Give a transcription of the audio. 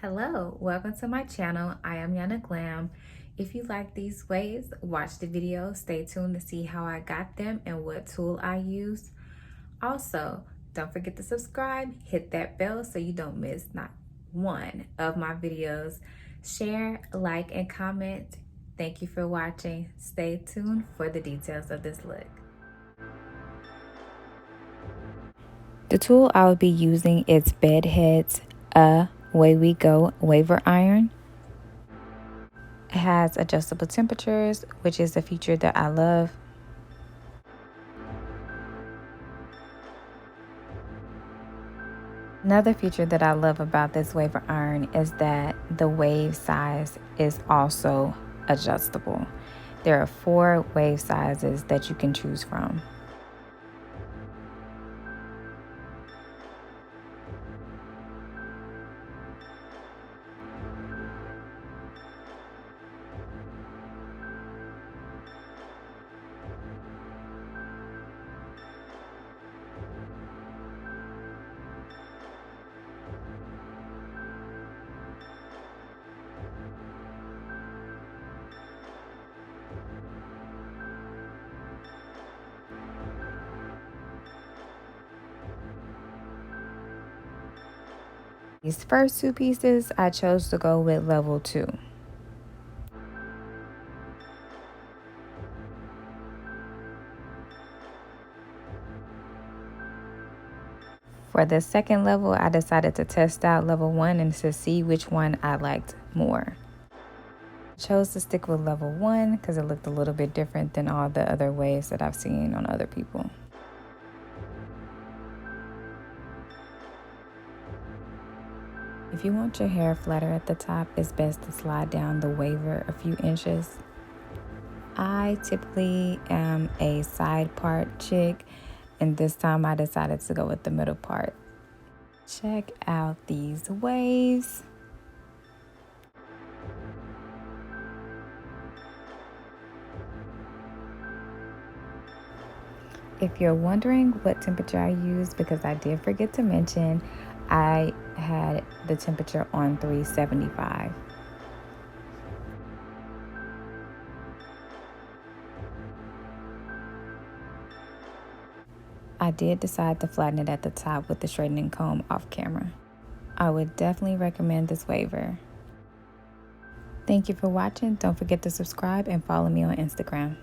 Hello, welcome to my channel. I am Yonnaglam. If you like these waves, watch the video. Stay tuned to see how I got them and what tool I use. Also, don't forget to subscribe, hit that bell so you don't miss not one of my videos. Share, like, and comment. Thank you for watching. Stay tuned for the details of this look. The tool I will be using is Bedhead's Away We Go Waver Iron. It has adjustable temperatures, which is a feature that I love. Another feature that I love about this waver iron is that the wave size is also adjustable. There are 4 wave sizes that you can choose from. These first 2 pieces, I chose to go with level 2. For the second level, I decided to test out level 1 and to see which one I liked more. I chose to stick with level 1 because it looked a little bit different than all the other waves that I've seen on other people. If you want your hair flatter at the top, it's best to slide down the waver a few inches. I typically am a side part chick, and this time I decided to go with the middle part. Check out these waves. If you're wondering what temperature I use, because I did forget to mention, I had the temperature on 375. I did decide to flatten it at the top with the straightening comb off camera. I would definitely recommend this waver. Thank you for watching. Don't forget to subscribe and follow me on Instagram.